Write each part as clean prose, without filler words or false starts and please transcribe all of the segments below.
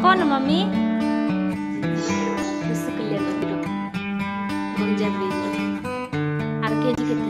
कौन मम्मी ऋषिकुल्य मंदिर गंजा ब्रिज आर केजी केते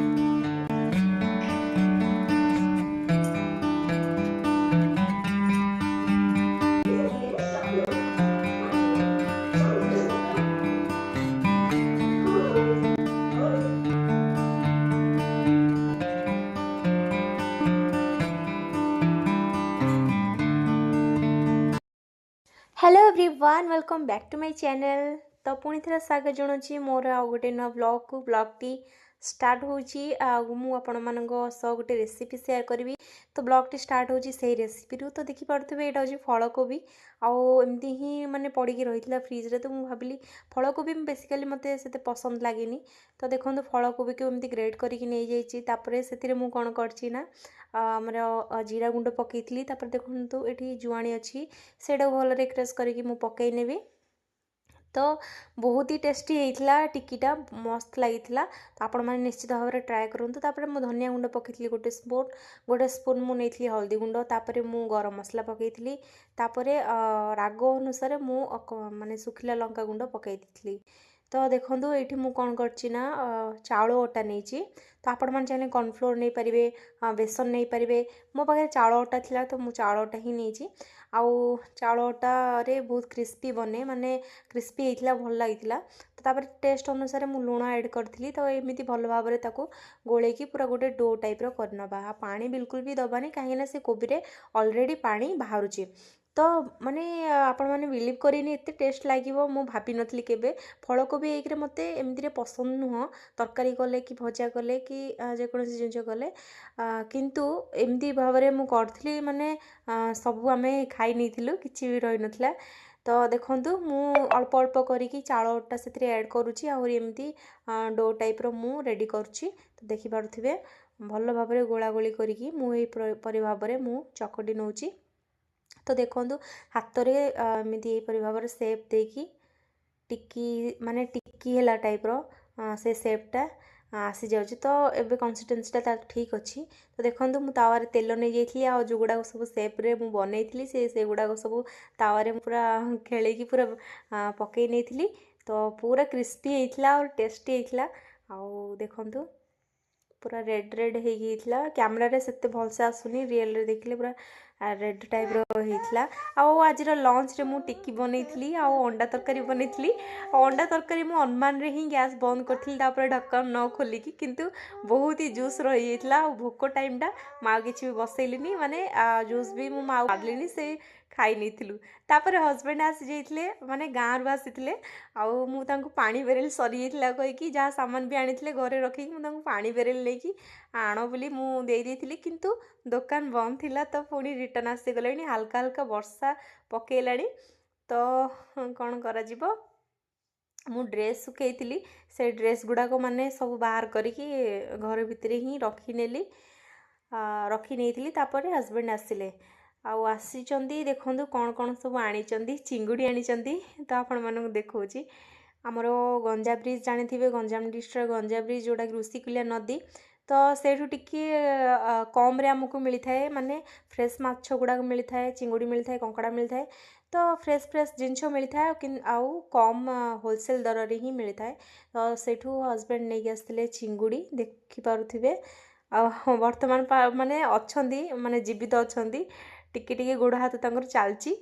hello everyone welcome back to my channel. तो पुणी थे स्वागत जनावि मोर आ गोटे नुआ ब्लॉग को ब्लॉगटी स्टार्ट होपण गोटे रेसिपी शेयर करी। तो ब्लॉगटी स्टार्ट होची से रेसिपी तो देखिपे यहाँ हूँ फलकोबी आमती ही माने पड़ी रही फ्रिज रे। तो मुझे भाविली फलकोबी बेसिकली मत से पसंद लगे। तो देखो फलकोबी को एमती ग्रेड करके नहीं जापर से मुझे कौन करना आमर जीरा गुंड पकई देखो ये जुआणी अच्छी से भल क्रेश करके मुझे पकई नेबी। तो बहुत ही टेस्टी होता टिक्कीटा मस्त लगी। तो आपण मैंने निश्चित भाव में ट्राए करूँ। मुझे धनिया गुंड पकई गोटे स्पून मुझे हल्दी गुंड मु गरम मसला पकई राग अनुसार मु माने सुखिला लंका गुंड पकई। तो देखो ये मुझे कौन करना चाउल अटा नहीं। तो आपण मैंने चाहिए कॉर्नफ्लोर नहीं पारे बेसन नहीं पारे मो पाखे चाउल अटा थिला तो मुझे चाउल अटा ही नहीं। आउ चाउल अटारे बहुत क्रिस्पी बने माने क्रिस्पी होता भल लगी। तो टेस्ट अनुसार मु लुण ऐड करी। तो एमती भल भाव में गोले की पूरा गोटे डो टाइप करनबा पानी बिल्कुल भी दबानी कहीं से कोबी ऑलरेडी पानी बाहर। तो माने आपण मैंने बिलीव करेनि एत टेस्ट लगे मु भाभी नी केबे फलकोबी एक मत एमती पसंद नुह तरकारी कले कि भजा कले कि जेकोसी जिन कले किंतु एमती भाव में मुझे माने सबू आम खाई नहीं कि भी रही नाला। तो देखो मु अल्प अल्प करके चाउल अटा से ऐड करुँची आमती डो टाइप मु रेडी करुँची। तो देखिपे भल भाव में गोला गोली करके मुझे भाव में मु चकटी नौची। तो देखो हाथ में एमती भाव में सेप देकी टिक्की माने टिक्की है टाइप से सेपटा आसी जाऊँगी। तो एबे कंसिस्टेंसीटा ठीक अच्छी। तो देखो मुझे तावारे तेल नहीं जाइए आ जो गुड़ाक सब सेप्रे मुझे बनई से गुड़ाक सब तावारे पूरा खेल पूरा पकई नहीं। तो पूरा क्रिस्पी होता और टेस्टी होता। आउ देखु पूरा रेड रेड होता कैमरा से भलसे आसुनी रियल रे देखले पूरा रेड टाइप होता। आज लंच रे मु टिक्की बनई अंडा तरकारी बनई। अंडा तरकारी मु अनुमान रे ही गैस बंद करी ढक्कन न खोलिकी किंतु बहुत ही जूस रही जाता। भोक टाइम टा माँ किसी भी बसैलिनी माने जूस भी मु माँ बाड़ली से खाई नहीं। तापर हजबैंड आसी जाइए माने गाँव रू आसी आउ पानी बेरेल सरी जाता कहीकि जहाँ सामान भी आनी घरे रखी मुझे पानी बेरेल लेकिन आण बोली मुझे किंतु दुकान बंद थिला। तो पुणी रिटर्न आसीगले हल्का हल्का वर्षा पकेला। तो कौन करा जीवो मु ड्रेस सुखई से ड्रेस गुड़ाक माने सब बाहर करके घर भितर ही रखीनेली रखी नहीं। तापर हजबैंड आसिले आसी देखो कौन कौन सब आनी चिंगुड़ी आनी। तो आपण मानक देखा आमर गंजा ब्रिज जानी गंजाम डिस्ट्रिक्ट गंजा ब्रिज जोटा कि ऋषिकुल्या नदी। तो सेठू टिके कम रे आमको मिलता है माने फ्रेश माछ गुड़ाक मिलता है चिंगुड़ी मिलता है कंकड़ा मिलता है। तो फ्रेश फ्रेश जिनस मिलता है आउ कम होलसेल दर रे ही मिलता है। तो सेठू हजबैंड नहीं आसते चिंगुड़ी देखिपे वर्तमान माने अच्छी माने जीवित अच्छा टिके टिके गोड़ हाथ तंकर चलची।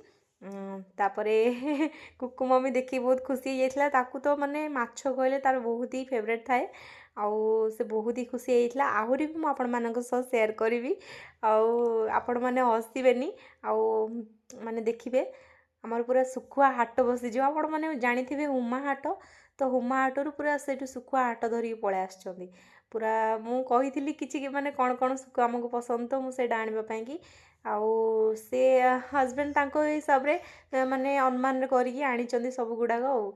तापरे कुकु मम्मी देखी बहुत खुशी होता। ताकू तो माने माछ कहले तार बहुत ही फेवरेट थाए आउ से बहुत ही खुशी होता। आहरी भी मुझे आपण मानक शेयर करी आपण मैंने हसबेनि आउ माने देखिए आमर पूरा सुखुआ हाट बसीज आपण मैंने जानी हुमा हाट। तो हुमा हाटू पूरा से सुखुआ हाट धरिकी पलि आसछंदी पूरा मु कही कि माने कौन कौन सुखुआ आमको पसंद। तो मुझे आने कि आउ से हजबैंड तांको हिसाब रे माने अनुमान करिकी आनी सब गुड़ाक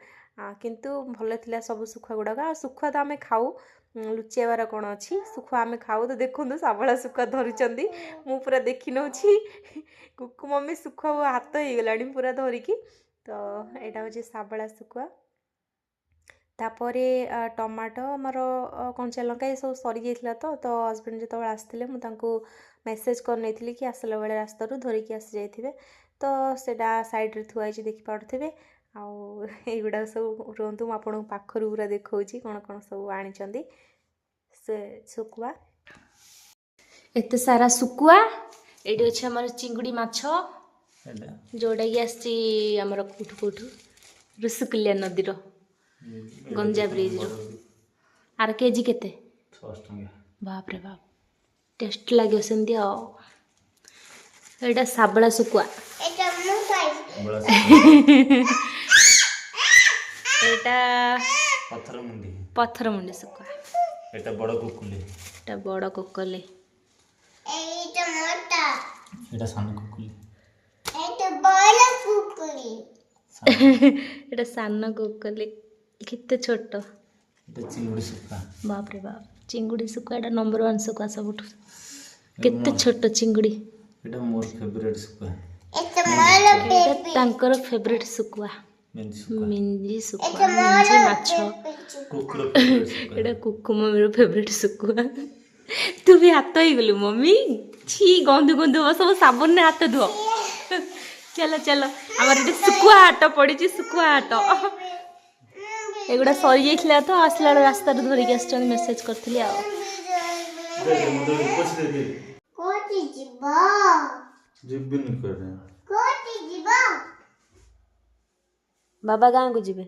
किंतु भल थिला सब सुखुआ गुड़ाक आ सुखुआ तो आम खाऊ लुचेबार कौन अच्छी सुखुआ आम खाऊ। तो देखो साबला सुखुआ धरी मु पूरा देखी नौ कुकु मम्मी सुखुआ हाथ हो गला पूरा धरिकी। तो यहाँ हूँ साबला सुखुआ तापर टमाटो आमर कंचा लंका ये सब सरी जाइए। तो हजबैंड जो आसते मुझे मेसेज कर कि आसला बेले रास्तारू धरिकी आसी जाइए। तो सेटा साइड रे थुआ देखि पारुथिबे आउ एगुड़ा सब रुहतु मु आपन पाखरु पूरा देखौछि कोन कोन सब आनिचंदी से सुकुआ एते सारा सुकुआ एडी अछि हमर चिंगुडी माछो जोड़ा कि आसी हमर कुठु कुठु ऋषिकुल्या नदी रो गंजा ब्रिज रो आर केजी केते 6 टंका बाप रे बाप टेस्ट लाग्यो सेंदी आ एटा साबळा सुकुआ एटा मु खाइ एटा पत्थर मुंडी सुकुआ एटा बड़ कोकले एटा मोटा एटा सान कोकले एटा बड़ कोकले एटा सान कोकले किते छोटो एटा चिंगुडी सुकुआ बाप रे बाप चिंगुडी सुकुआ एटा नंबर 1 सुकुआ सबुठ किते छोटो चिंगुडी एटा मोर फेवरेट सुकुआ एटा मोर तांकर फेवरेट सुकुआ मिंजी सुकुआ मिंजी माछो कुकुर फेवरेट एटा कुकुम मेरो फेवरेट सुकुआ तू भी हाथ ही गलु मम्मी छी गंदू गंदू सब साबुन ने हाथ धो चलो चलो हमारे ये सुकुआ हाट पड़ी सुकुआ हाट एगुड़ा सरी जाइला तो आसला रास्ता धरिक आस मेसेज करथि आ बाबा गाँव को जीवे